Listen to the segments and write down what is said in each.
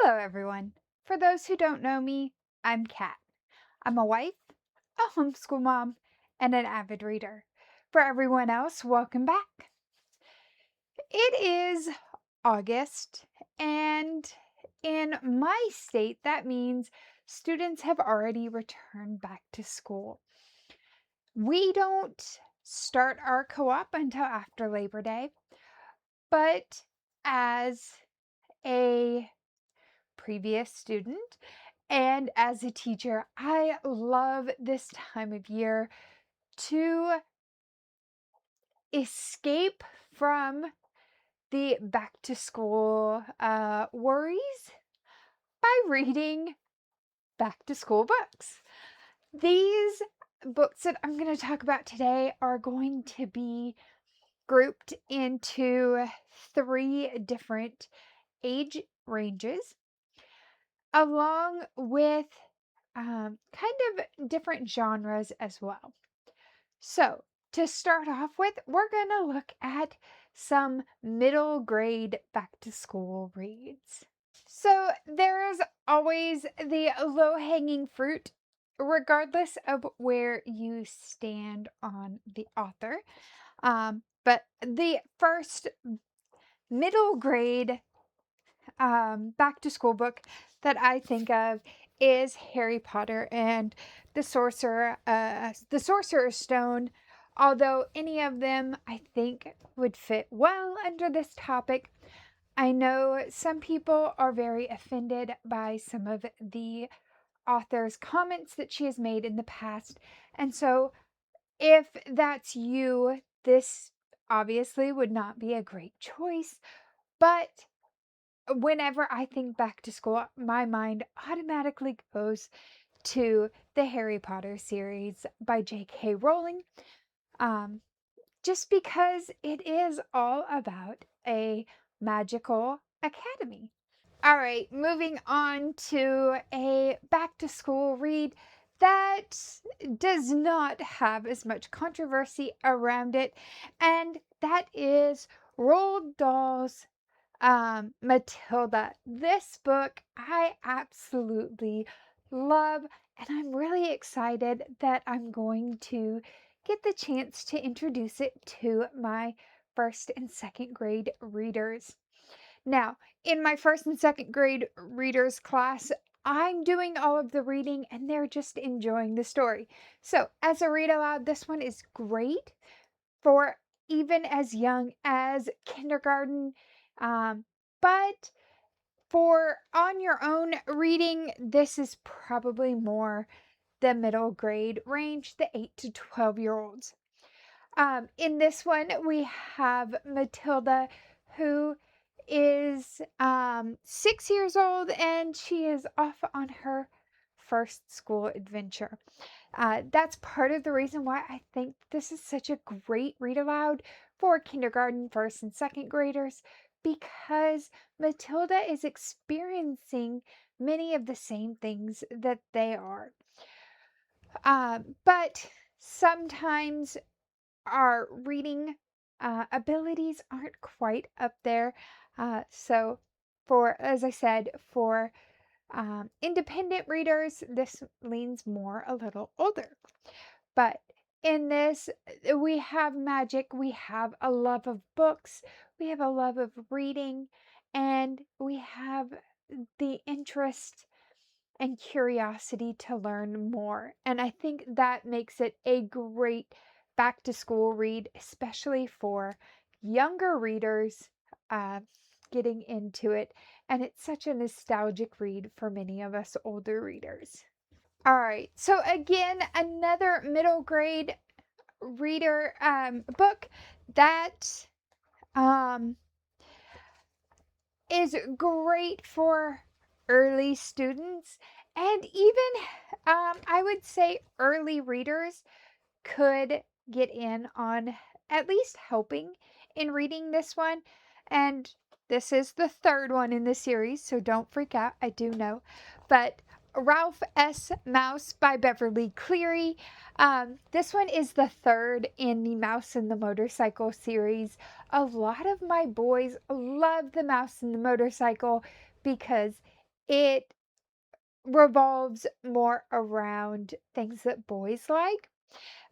Hello, everyone. For those who don't know me, I'm Kat. I'm a wife, a homeschool mom, and an avid reader. For everyone else, welcome back. It is August, and in my state, that means students have already returned back to school. We don't start our co-op until after Labor Day, but as a previous student, and as a teacher, I love this time of year to escape from the back to school worries by reading back to school books. These books that I'm going to talk about today are going to be grouped into three different age ranges, along with kind of different genres as well. So, to start off with, we're going to look at some middle grade back to school reads. So, there is always the low hanging fruit, regardless of where you stand on the author. But the first middle grade back to school book that I think of is Harry Potter and the Sorcerer's Stone. Although any of them I think would fit well under this topic. I know some people are very offended by some of the author's comments that she has made in the past. And so if that's you, this obviously would not be a great choice. But whenever I think back to school, my mind automatically goes to the Harry Potter series by J.K. Rowling, um, just because it is all about a magical academy. All right, moving on to a back to school read that does not have as much controversy around it, and that is Roald Dahl's Matilda. This book I absolutely love, and I'm really excited that I'm going to get the chance to introduce it to my first and second grade readers. Now, in my first and second grade readers class, I'm doing all of the reading and they're just enjoying the story. So, as a read aloud, this one is great for even as young as kindergarten. But for on your own reading, this is probably more the middle grade range, the 8 to 12-year-olds. In this one, we have Matilda, who is 6 years old, and she is off on her first school adventure. That's part of the reason why I think this is such a great read aloud for kindergarten, first, and second graders, because Matilda is experiencing many of the same things that they are. But sometimes our reading abilities aren't quite up there. So, as I said, for independent readers, this leans more a little older. But in this, we have magic, we have a love of books, we have a love of reading, and we have the interest and curiosity to learn more. And I think that makes it a great back to school read, especially for younger readers getting into it. And it's such a nostalgic read for many of us older readers. All right, so again, another middle grade reader book that um, is great for early students, and even I would say early readers could get in on at least helping in reading this one. And this is the third one in the series, so don't freak out. I do know. But Ralph S. Mouse by Beverly Cleary. This one is the third in the Mouse and the Motorcycle series. A lot of my boys love the Mouse and the Motorcycle because it revolves more around things that boys like.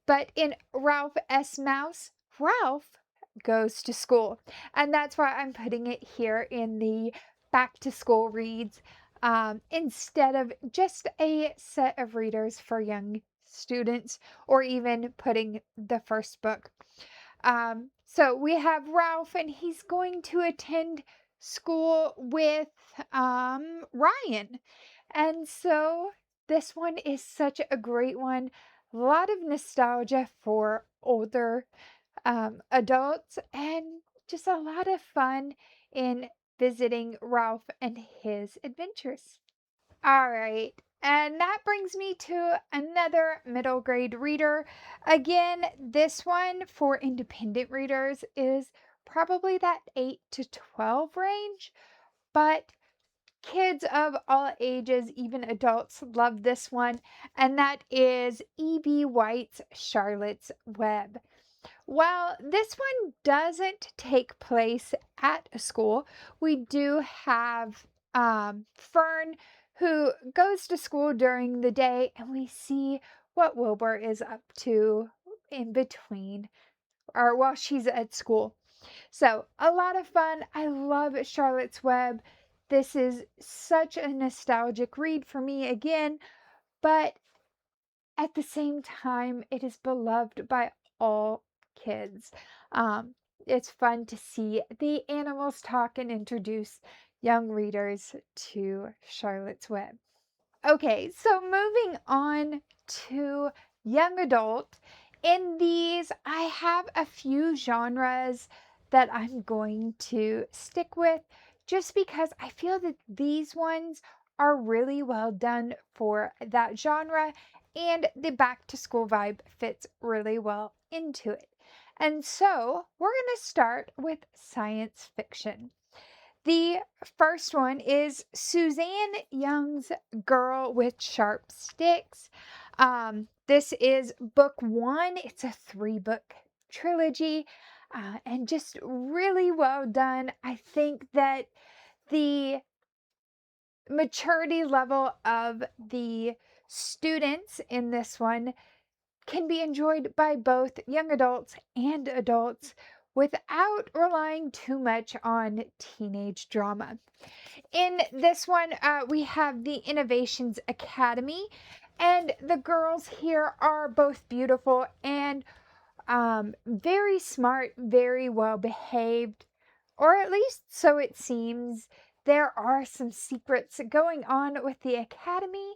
But in Ralph S. Mouse, Ralph goes to school. And that's why I'm putting it here in the back to school reads, instead of just a set of readers for young students, or even putting the first book. So we have Ralph, and he's going to attend school with Ryan. And so this one is such a great one. A lot of nostalgia for older adults, and just a lot of fun in visiting Ralph and his adventures. All right. And that brings me to another middle grade reader. Again, this one for independent readers is probably that 8 to 12 range, but kids of all ages, even adults, love this one, and that is E.B. White's Charlotte's Web. While this one doesn't take place at a school, we do have Fern, who goes to school during the day, and we see what Wilbur is up to in between, or while she's at school. So, a lot of fun. I love Charlotte's Web. This is such a nostalgic read for me again, but at the same time, it is beloved by all kids. Um, it's fun to see the animals talk and introduce young readers to Charlotte's Web. Okay, so moving on to young adult. In these, I have a few genres that I'm going to stick with just because I feel that these ones are really well done for that genre, and the back to school vibe fits really well into it. And so we're going to start with science fiction. The first one is Suzanne Young's Girl with Sharp Sticks. This is book one. It's a 3-book trilogy, and just really well done. I think that the maturity level of the students in this one can be enjoyed by both young adults and adults without relying too much on teenage drama. In this one, we have the Innovations Academy, and the girls here are both beautiful and very smart, very well behaved, or at least so it seems. There are some secrets going on with the academy,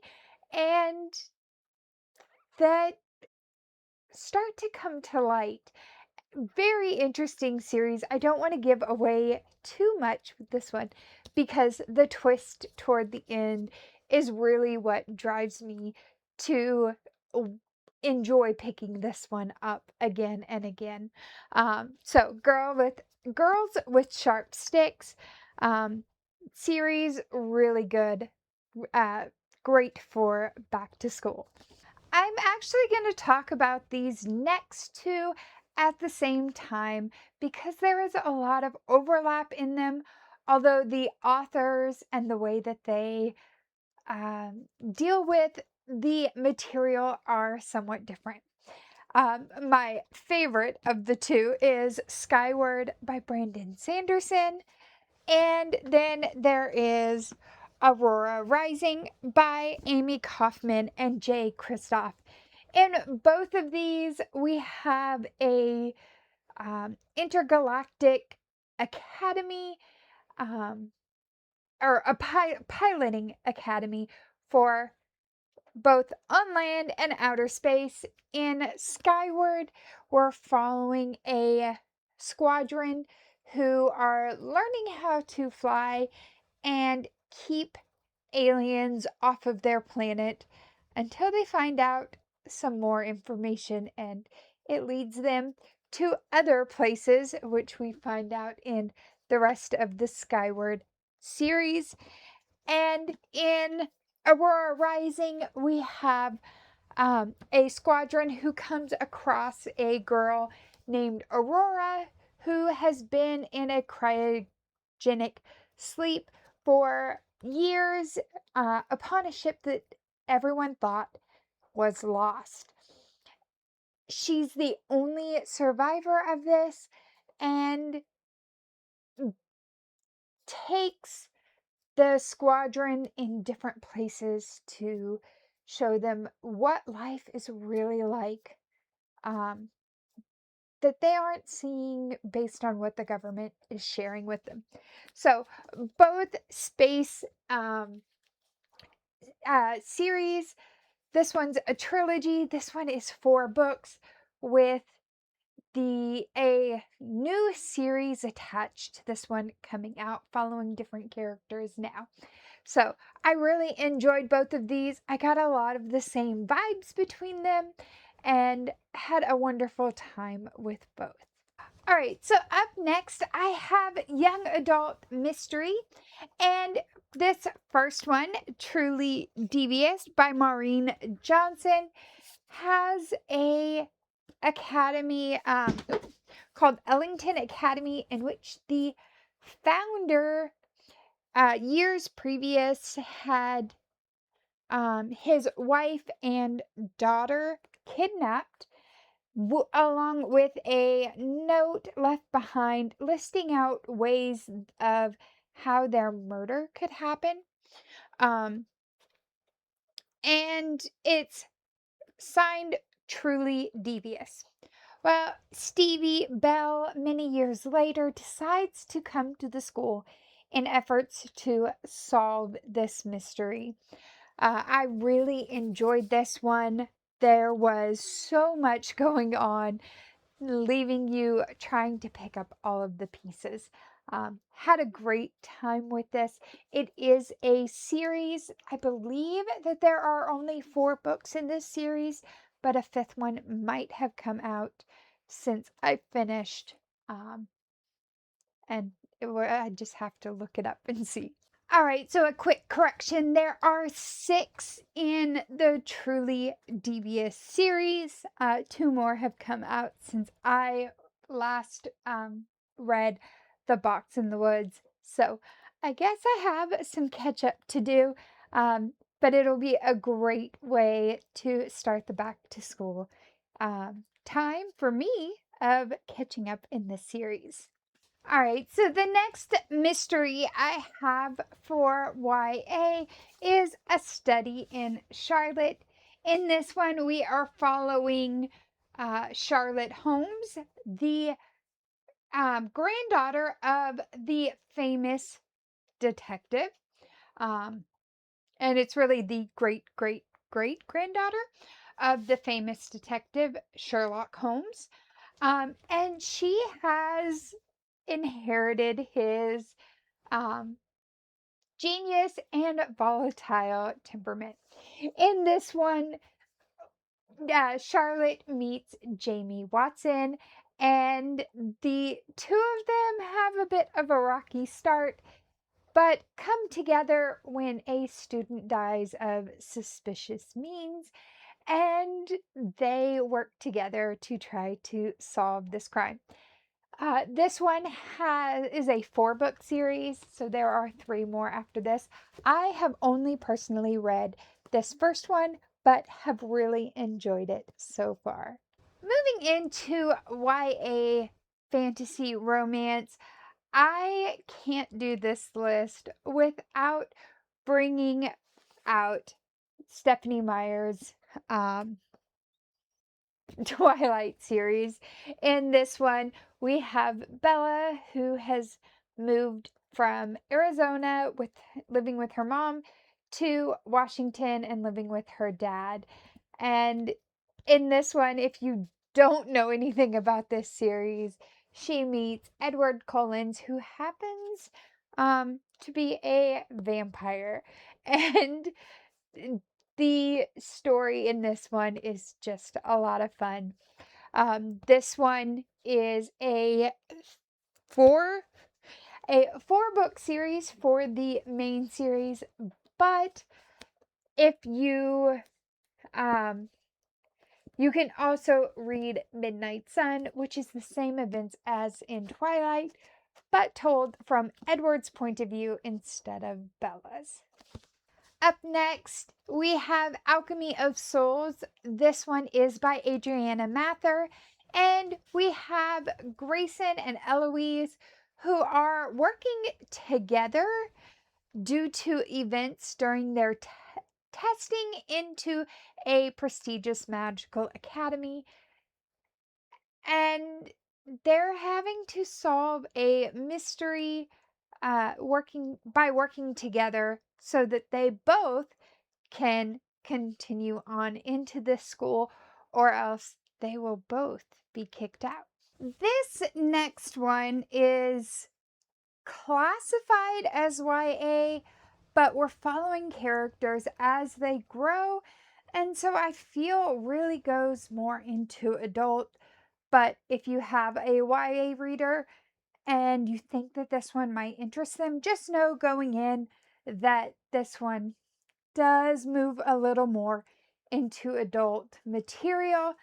and that start to come to light. Very interesting series. I don't want to give away too much with this one because the twist toward the end is really what drives me to enjoy picking this one up again and again. So Girls with Sharp Sticks, um, series, really good, uh, great for back to school. I'm actually going to talk about these next two at the same time because there is a lot of overlap in them, although the authors and the way that they deal with the material are somewhat different. My favorite of the two is Skyward by Brandon Sanderson, and then there is Aurora Rising by Amy Kaufman and Jay Kristoff. In both of these, we have a intergalactic academy, um, or a piloting academy for both on land and outer space. In Skyward, we're following a squadron who are learning how to fly and keep aliens off of their planet until they find out some more information, and it leads them to other places, which we find out in the rest of the Skyward series. And in Aurora Rising, we have a squadron who comes across a girl named Aurora who has been in a cryogenic sleep for years upon a ship that everyone thought was lost. She's the only survivor of this and takes the squadron in different places to show them what life is really like, um, that they aren't seeing based on what the government is sharing with them. So, both space series. This one's a trilogy. This one is 4 books with a new series attached to this one coming out following different characters now. So I really enjoyed both of these. I got a lot of the same vibes between them and had a wonderful time with both. All right, so up next I have Young Adult Mystery, and this first one, Truly Devious by Maureen Johnson, has a academy called Ellington Academy, in which the founder years previous had his wife and daughter kidnapped, along with a note left behind listing out ways of how their murder could happen. And it's signed Truly Devious. Well, Stevie Bell, many years later, decides to come to the school in efforts to solve this mystery. I really enjoyed this one. There was so much going on, leaving you trying to pick up all of the pieces. Had a great time with this. It is a series. I believe that there are only 4 books in this series, but a 5th one might have come out since I finished. And I just have to look it up and see. All right, so a quick correction. There are 6 in the Truly Devious series. 2 more have come out since I last read The Box in the Woods. So I guess I have some catch up to do, but it'll be a great way to start the back to school time for me of catching up in this series. All right, so the next mystery I have for YA is A Study in Charlotte. In this one, we are following Charlotte Holmes, the granddaughter of the famous detective. And it's really the great, great, great granddaughter of the famous detective Sherlock Holmes. And she has inherited his genius and volatile temperament. In this one, Charlotte meets Jamie Watson, and the two of them have a bit of a rocky start, but come together when a student dies of suspicious means, and they work together to try to solve this crime. This one is a 4-book series, so there are 3 more after this. I have only personally read this first one, but have really enjoyed it so far. Moving into YA fantasy romance, I can't do this list without bringing out Stephanie Meyer's Twilight series. In this one, we have Bella, who has moved from Arizona with living with her mom to Washington and living with her dad. And in this one, if you don't know anything about this series, she meets Edward Collins, who happens to be a vampire. And the story in this one is just a lot of fun. This one is a 4-book series for the main series, but if you you can also read Midnight Sun, which is the same events as in Twilight, but told from Edward's point of view instead of Bella's. Up next, we have Alchemy of Souls. This one is by Adriana Mather, and we have Grayson and Eloise who are working together due to events during their testing into a prestigious magical academy, and they're having to solve a mystery working together so that they both can continue on into this school, or else they will both be kicked out. This next one is classified as YA, but we're following characters as they grow, and so I feel really goes more into adult. But if you have a YA reader and you think that this one might interest them, just know going in that this one does move a little more into adult material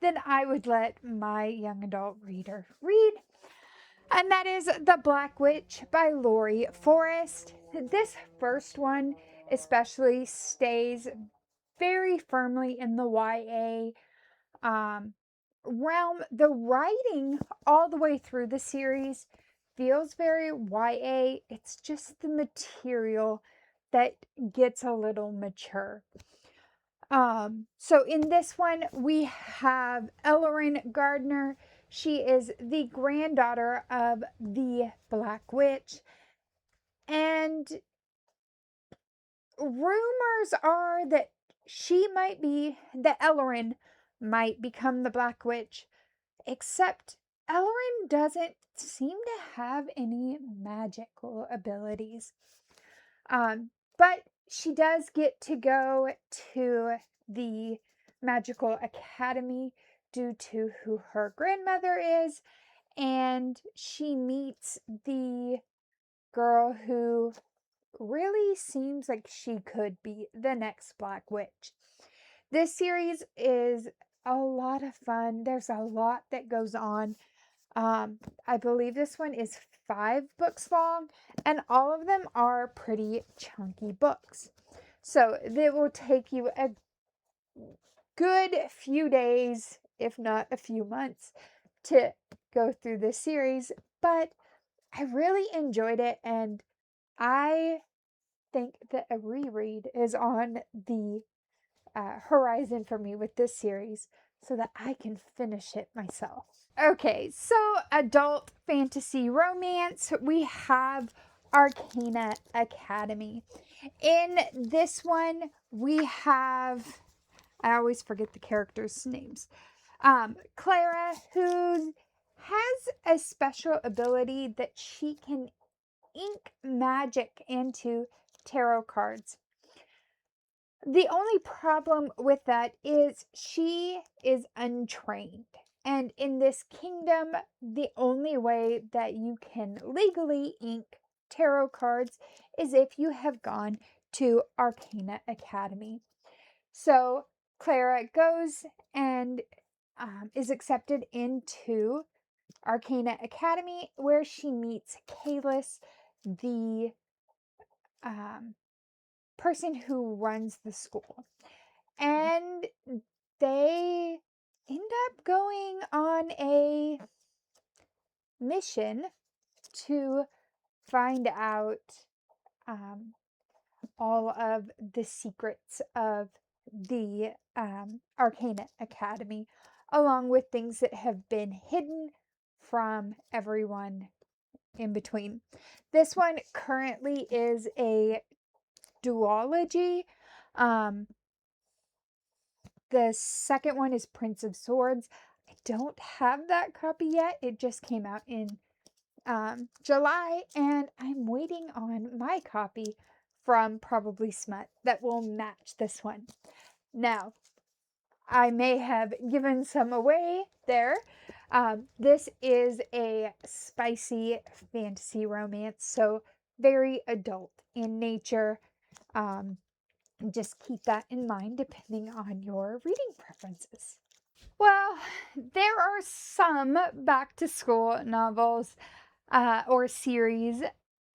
than I would let my young adult reader read. And that is The Black Witch by Lori Forrest. This first one especially stays very firmly in the YA realm. The writing all the way through the series feels very YA. It's just the material that gets a little mature. So in this one, we have Ellerin Gardner. She is the granddaughter of the Black Witch, and rumors are that Ellerin might become the Black Witch, except Ellerin doesn't seem to have any magical abilities. But she does get to go to the magical academy due to who her grandmother is, and she meets the girl who really seems like she could be the next Black Witch. This series is a lot of fun. There's a lot that goes on. I believe this one is 5 books long, and all of them are pretty chunky books. So it will take you a good few days, if not a few months, to go through this series. But I really enjoyed it, and I think that a reread is on the horizon for me with this series so that I can finish it myself. Okay, so adult fantasy romance, we have Arcana Academy. In this one, we have, I always forget the characters' names, Clara, who has a special ability that she can ink magic into tarot cards. The only problem with that is she is untrained. And in this kingdom, the only way that you can legally ink tarot cards is if you have gone to Arcana Academy. So Clara goes and is accepted into Arcana Academy, where she meets Kalis, the person who runs the school. And they end up going on a mission to find out all of the secrets of the Arcana Academy, along with things that have been hidden from everyone in between. This one currently is a duology. The second one is Prince of Swords. I don't have that copy yet. It just came out in July, and I'm waiting on my copy from Probably Smut that will match this one. Now, I may have given some away there. This is a spicy fantasy romance, so very adult in nature. Just keep that in mind depending on your reading preferences. Well, there are some back to school novels. or series.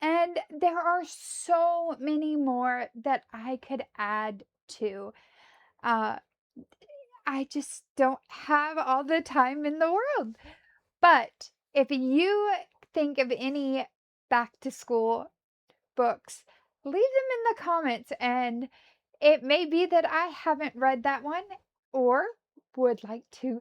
And there are so many more that I could add to. Uh, I just don't have all the time in the world. But if you think of any back to school books, leave them in the comments, and it may be that I haven't read that one or would like to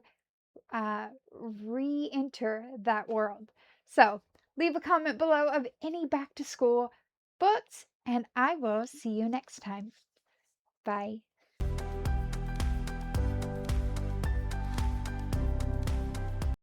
re enter that world. So leave a comment below of any back to school books, and I will see you next time. Bye.